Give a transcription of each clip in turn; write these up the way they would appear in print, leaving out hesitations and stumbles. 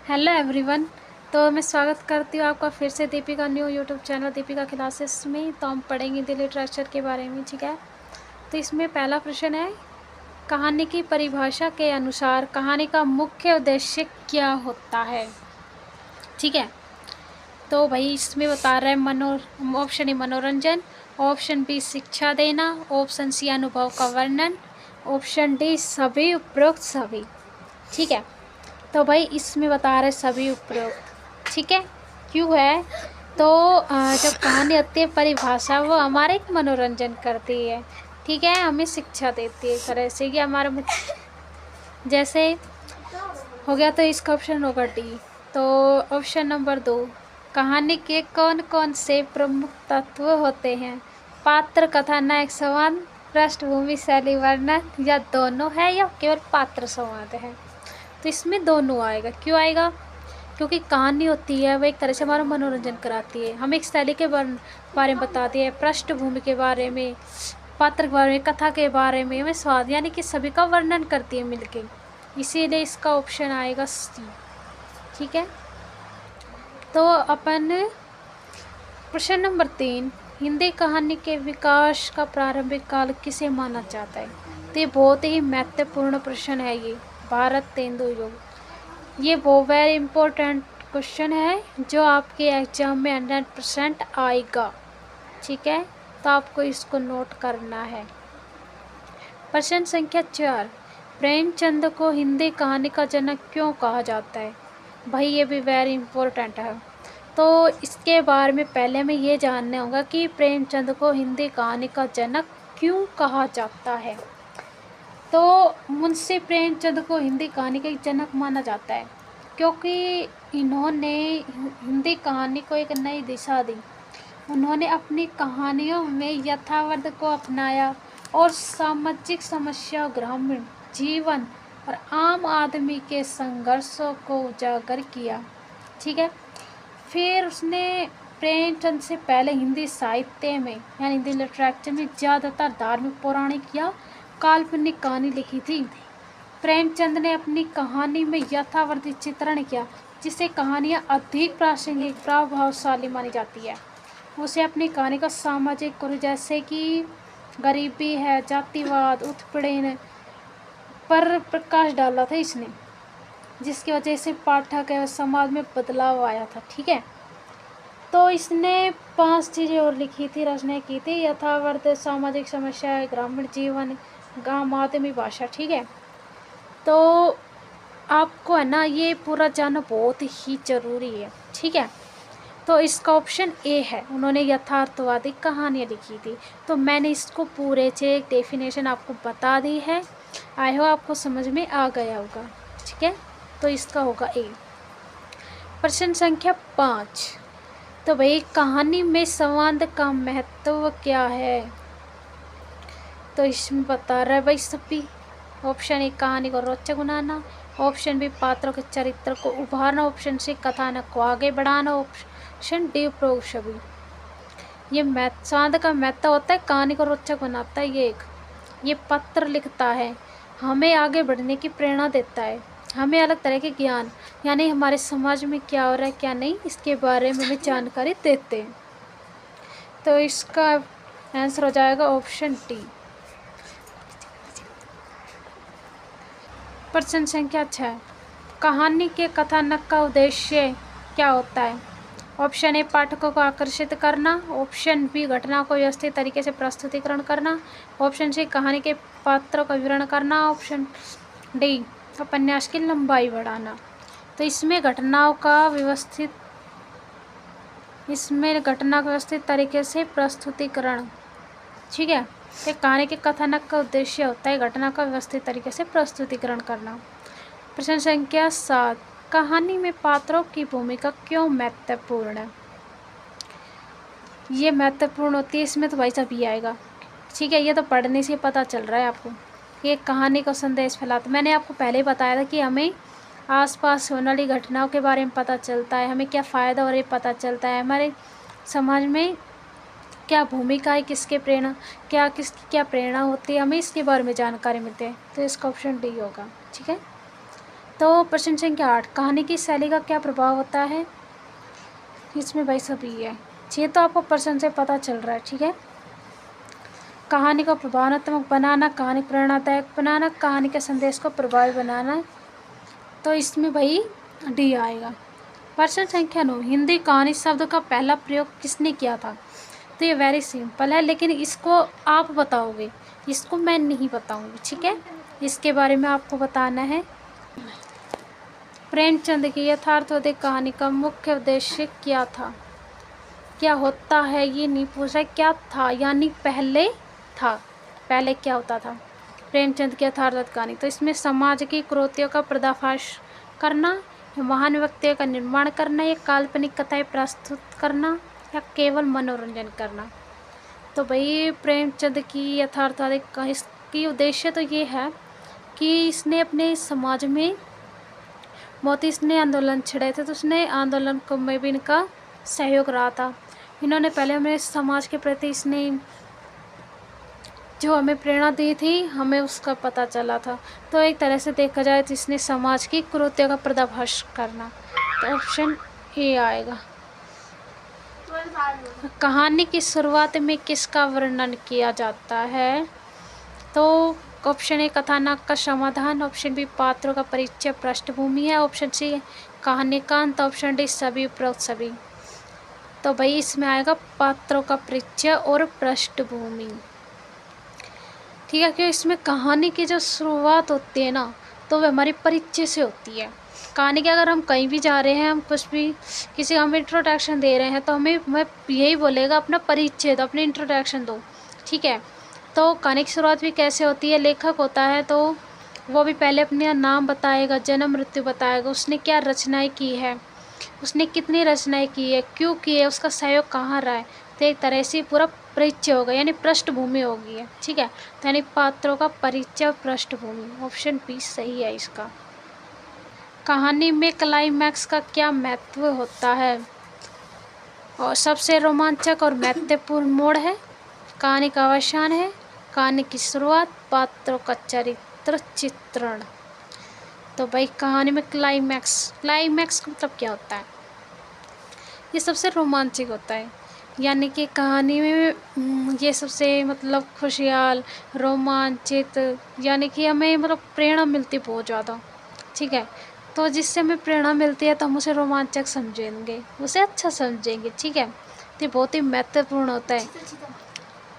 Hello everyone. तो मैं स्वागत करती हूँ आपका फिर से Deepika new YouTube channel Deepika classes में। तो हम पढ़ेंगे दिल्ली लिटरेचर के बारे में, ठीक है। तो इसमें पहला प्रश्न है, कहानी की परिभाषा के अनुसार कहानी का मुख्य उद्देश्य क्या होता है, ठीक है। तो भाई इसमें बता रहा है ऑप्शन ए मनोरंजन, ऑप्शन बी शिक्षा देना, ऑप्शन सी अनुभव का वर्णन, ऑप्शन डी सभी उपरोक्त सभी, ठीक है। तो भाई इसमें बता रहे सभी उपरोक्त, ठीक है। क्यों है तो जब कहानी आती है परिभाषा वो हमारे एक मनोरंजन करती है, ठीक है, हमें शिक्षा देती है एक तरह से कि हमारे जैसे हो गया। तो इसका ऑप्शन होगा डी। तो ऑप्शन नंबर 2, कहानी के कौन कौन से प्रमुख तत्व होते हैं? पात्र, कथानक, संवाद, पृष्ठभूमि, शैली, वर्णन, या दोनों है या केवल पात्र संवाद है? तो इसमें दोनों आएगा। क्यों आएगा? क्योंकि कहानी होती है वो एक तरह से हमारा मनोरंजन कराती है, हमें एक शैली के बारे में बताती है, पृष्ठभूमि के बारे में, पात्र के बारे में, कथा के बारे में, हमें स्वाद यानी कि सभी का वर्णन करती है मिलके। इसीलिए इसका ऑप्शन आएगा सी, ठीक है। तो अपन प्रश्न नंबर 3, हिंदी कहानी के विकास का प्रारंभिक काल किसे माना जाता है? तो ये बहुत ही महत्वपूर्ण प्रश्न है। ये भारत तेंदु युग, ये वो वेरी इम्पोर्टेंट क्वेश्चन है जो आपके एग्जाम में 100% आएगा, ठीक है। तो आपको इसको नोट करना है। प्रश्न संख्या 4, प्रेमचंद को हिंदी कहानी का जनक क्यों कहा जाता है? भाई ये भी वेरी इम्पोर्टेंट है। तो इसके बारे में पहले हमें ये जानना होगा कि प्रेमचंद को हिंदी कहानी का जनक क्यों कहा जाता है। तो मुंशी प्रेमचंद को हिंदी कहानी का जनक माना जाता है क्योंकि इन्होंने हिंदी कहानी को एक नई दिशा दी। उन्होंने अपनी कहानियों में यथार्थ को अपनाया और सामाजिक समस्या, ग्रामीण जीवन और आम आदमी के संघर्षों को उजागर किया, ठीक है। फिर उसने प्रेमचंद से पहले हिंदी साहित्य में यानी हिंदी लिटरेचर में ज़्यादातर धार्मिक, पौराणिक या काल्पनिक कहानी लिखी थी। प्रेमचंद ने अपनी कहानी में यथार्थी चित्रण किया जिससे कहानियाँ अधिक प्रासंगिक, प्रभावशाली मानी जाती है। उसे अपनी कहानी का सामाजिक गुरु जैसे कि गरीबी है, जातिवाद, उत्पीड़न पर प्रकाश डाला था इसने, जिसकी वजह से पाठक एवं समाज में बदलाव आया था, ठीक है। तो इसने 5 चीज़ें और लिखी थी, रचना की थी, यथार्थ, सामाजिक समस्या, ग्रामीण जीवन, गाँव आदमी भाषा, ठीक है। तो आपको है ना ये पूरा जानना बहुत ही ज़रूरी है, ठीक है। तो इसका ऑप्शन ए है, उन्होंने यथार्थवादी कहानियाँ लिखी थी। तो मैंने इसको पूरे से एक डेफिनेशन आपको बता दी है, आई होप आपको समझ में आ गया होगा, ठीक है। तो इसका होगा ए। प्रश्न संख्या 5, तो भाई कहानी में संवाद का महत्व क्या है? तो इसमें बता रहा है भाई सभी। ऑप्शन ए कहानी को रोचक बनाना, ऑप्शन बी पात्रों के चरित्र को उभारना, ऑप्शन सी कथानक को आगे बढ़ाना, ऑप्शन डी उपरोक्त सभी। ये संवाद का महत्व होता है, कहानी को रोचक बनाता है, ये पत्र लिखता है, हमें आगे बढ़ने की प्रेरणा देता है, हमें अलग तरह के ज्ञान यानी हमारे समाज में क्या हो रहा है क्या नहीं इसके बारे में हमें जानकारी देते हैं। तो इसका आंसर हो जाएगा ऑप्शन डी। प्रश्न संख्या 6, कहानी के कथानक का उद्देश्य क्या होता है? ऑप्शन ए पाठकों को आकर्षित करना, ऑप्शन बी घटनाओं को व्यवस्थित तरीके से प्रस्तुतिकरण करना, ऑप्शन सी कहानी के पात्रों का विवरण करना, ऑप्शन डी उपन्यास की लंबाई बढ़ाना। तो इसमें घटना का व्यवस्थित तरीके से प्रस्तुतिकरण, ठीक है। तो कहानी के कथानक का उद्देश्य होता है घटना का व्यवस्थित तरीके से प्रस्तुतिकरण करना। प्रश्न संख्या 7, कहानी में पात्रों की भूमिका क्यों महत्वपूर्ण है? ये महत्वपूर्ण होती है, इसमें तो भाई साहब ये आएगा, ठीक है। ये तो पढ़ने से पता चल रहा है आपको। ये कहानी को संदेश फैलाता, मैंने आपको पहले ही बताया था कि हमें आसपास होने वाली घटनाओं के बारे में पता चलता है, हमें क्या फ़ायदा हो रहा है पता चलता है, हमारे समाज में क्या भूमिका है, किसकी क्या प्रेरणा होती है, हमें इसके बारे में जानकारी मिलती है। तो इसका ऑप्शन डी होगा, ठीक है। तो प्रश्न संख्या 8, कहानी की शैली का क्या प्रभाव होता है? इसमें भाई सभी है, ये तो आपको प्रश्न से पता चल रहा है, ठीक है। कहानी को प्रभावनात्मक बनाना, कहानी प्रेरणादायक बनाना, कहानी के संदेश को प्रभावी बनाना, तो इसमें भाई डी आएगा। प्रश्न संख्या 9, हिंदी कहानी शब्द का पहला प्रयोग किसने किया था? तो ये वेरी सिंपल है, लेकिन इसको आप बताओगे, इसको मैं नहीं बताऊंगी, ठीक है। इसके बारे में आपको बताना है। प्रेमचंद की यथार्थवादी कहानी का मुख्य उद्देश्य क्या था? क्या होता है ये नहीं पूछा, क्या था यानी पहले था, पहले क्या होता था। प्रेमचंद की यथार्थवादी कहानी, तो इसमें समाज की कुरीतियों का पर्दाफाश करना, महान व्यक्तियों का निर्माण करना, या काल्पनिक कथाएं प्रस्तुत करना, या केवल मनोरंजन करना। तो भाई प्रेमचंद की यथार्थवादी का इसकी उद्देश्य तो ये है कि इसने अपने समाज में बहुत ही इसने आंदोलन छेड़े थे, तो उसने आंदोलन को में भी इनका सहयोग रहा था। इन्होंने पहले हमें समाज के प्रति इसने जो हमें प्रेरणा दी थी, हमें उसका पता चला था। तो एक तरह से देखा जाए तो इसने समाज की कुरीतियों का पर्दाफाश करना, तो ऑप्शन ए आएगा। कहानी की शुरुआत में किसका वर्णन किया जाता है? तो ऑप्शन ए कथानक का समाधान, ऑप्शन बी पात्रों का परिचय पृष्ठभूमि है, ऑप्शन सी कहानी का अंत, ऑप्शन डी सभी उपरोक्त सभी। तो भाई इसमें आएगा पात्रों का परिचय और पृष्ठभूमि, ठीक है। क्योंकि इसमें कहानी की जो शुरुआत होती है ना, तो वह हमारी परिचय से होती है। कहानी के अगर हम कहीं भी जा रहे हैं, हम कुछ भी किसी हम इंट्रोडक्शन दे रहे हैं, तो हमें मैं यही बोलेगा अपना परिचय दो, अपनी इंट्रोडक्शन दो, ठीक है। तो कहानी की शुरुआत भी कैसे होती है, लेखक होता है तो वो भी पहले अपना नाम बताएगा, जन्म मृत्यु बताएगा, उसने क्या रचनाएं की है, उसने कितनी रचनाएं की है, क्यों की है, उसका सहयोग कहाँ रहा है। तो एक तरह से पूरा परिचय होगा, यानी पृष्ठभूमि होगी है, ठीक है। तो यानी पात्रों का परिचय पृष्ठभूमि, ऑप्शन बी सही है इसका। कहानी में क्लाइमैक्स का क्या महत्व होता है? और सबसे रोमांचक और महत्वपूर्ण मोड़ है, कहानी का अवसान है, कहानी की शुरुआत, पात्रों का चरित्र चित्रण। तो भाई कहानी में क्लाइमैक्स, क्लाइमैक्स का मतलब क्या होता है? ये सबसे रोमांचक होता है, यानी कि कहानी में ये सबसे मतलब खुशहाल रोमांचित, यानी कि हमें मतलब प्रेरणा मिलती है बहुत ज़्यादा, ठीक है। तो जिससे हमें प्रेरणा मिलती है तो हम उसे रोमांचक समझेंगे, उसे अच्छा समझेंगे, ठीक है। तो बहुत ही महत्वपूर्ण होता है,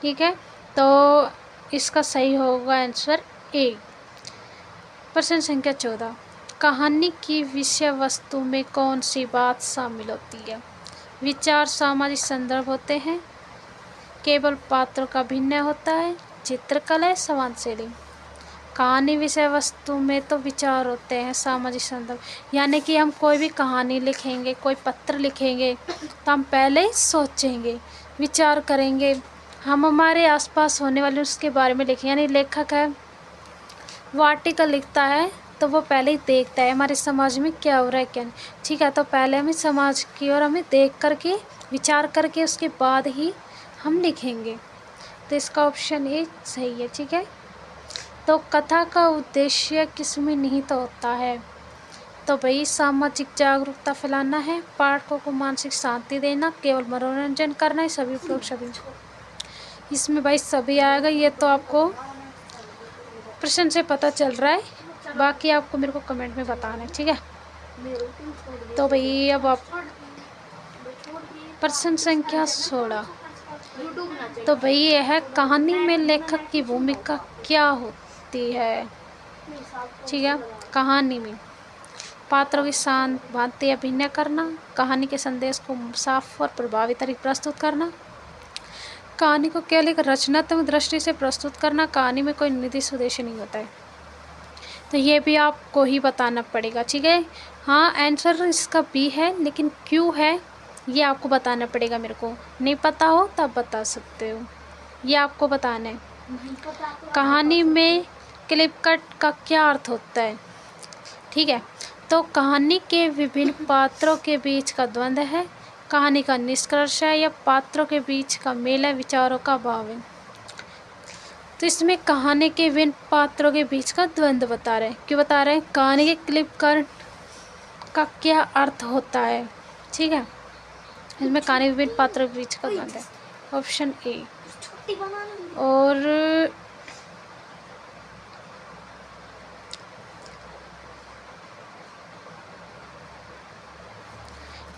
ठीक है। तो इसका सही होगा आंसर ए। प्रश्न संख्या 14, कहानी की विषय वस्तु में कौन सी बात शामिल होती है? विचार, सामाजिक संदर्भ होते हैं, केवल पात्रों का भिन्न होता है, चित्रकला, संवादशैली। कहानी विषय वस्तु में तो विचार होते हैं, सामाजिक संदर्भ, यानी कि हम कोई भी कहानी लिखेंगे, कोई पत्र लिखेंगे, तो हम पहले सोचेंगे, विचार करेंगे, हम हमारे आसपास होने वाले उसके बारे में लिखें। यानी लेखक है, वो आर्टिकल लिखता है तो वो पहले ही देखता है हमारे समाज में क्या हो रहा है क्या नहीं, ठीक है। तो पहले हमें समाज की और हमें देख करके विचार करके उसके बाद ही हम लिखेंगे। तो इसका ऑप्शन ए सही है, ठीक है। तो कथा का उद्देश्य किसमें निहित होता है? तो भाई सामाजिक जागरूकता फैलाना है, पाठकों को मानसिक शांति देना, केवल मनोरंजन करना है, सभी उपरोक्त सभी। इसमें भाई सभी आएगा, ये तो आपको प्रश्न से पता चल रहा है, बाकी आपको मेरे को कमेंट में बताना है, ठीक है। तो भाई अब आप प्रश्न संख्या 16, तो भाई यह है कहानी में लेखक की भूमिका क्या होती है? ठीक है, कहानी में पात्रों की शांत भांति अभिनय करना, कहानी के संदेश को साफ और प्रभावी तरीके प्रस्तुत करना, कहानी को केवल एक रचनात्मक दृष्टि से प्रस्तुत करना, कहानी में कोई निर्दिष्ट उद्देश्य नहीं होता है। तो ये भी आपको ही बताना पड़ेगा, ठीक है। हाँ, आंसर इसका बी है, लेकिन क्यों है ये आपको बताना पड़ेगा। मेरे को नहीं पता हो तब बता सकते हो, ये आपको बताना है। कहानी में क्लिप कट का क्या अर्थ होता है? ठीक है, तो कहानी के विभिन्न पात्रों के बीच का द्वंद्व है, कहानी का निष्कर्ष है, या पात्रों के बीच का मेल है, विचारों का भाव है। तो इसमें कहानी के विभिन्न पात्रों के बीच का द्वंद्व बता रहे हैं। क्यों बता रहे हैं? कहानी के क्लिपकर्ण का क्या अर्थ होता है। ठीक है, इसमें कहानी के विभिन्न पात्रों के बीच का द्वंद्व है, ऑप्शन ए। और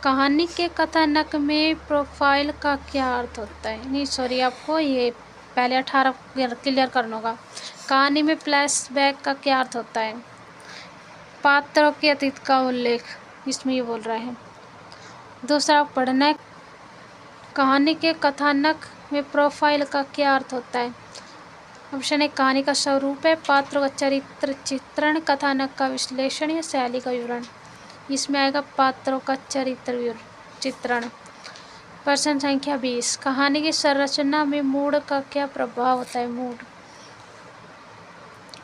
कहानी के कथानक में प्रोफाइल का क्या अर्थ होता है? नहीं सॉरी, आपको ये पहले 18 क्लियर करना होगा। कहानी में फ्लैशबैक का क्या अर्थ होता है? पात्रों के अतीत का उल्लेख, इसमें ये बोल रहे हैं। दूसरा पढ़ना है, कहानी के कथानक में प्रोफाइल का क्या अर्थ होता है? ऑप्शन ए कहानी का स्वरूप है, पात्रों का चरित्र चित्रण, कथानक का विश्लेषण या शैली का विवरण। इसमें आएगा पात्रों का चरित्र चित्रण। प्रश्न संख्या 20, कहानी की संरचना में मूड का क्या प्रभाव होता है? मूड,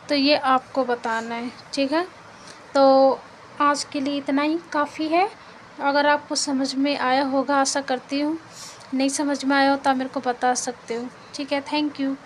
तो ये आपको बताना है। ठीक है, तो आज के लिए इतना ही काफ़ी है। अगर आपको समझ में आया होगा, आशा करती हूँ। नहीं समझ में आया हो तो आप मेरे को बता सकते हो। ठीक है, थैंक यू।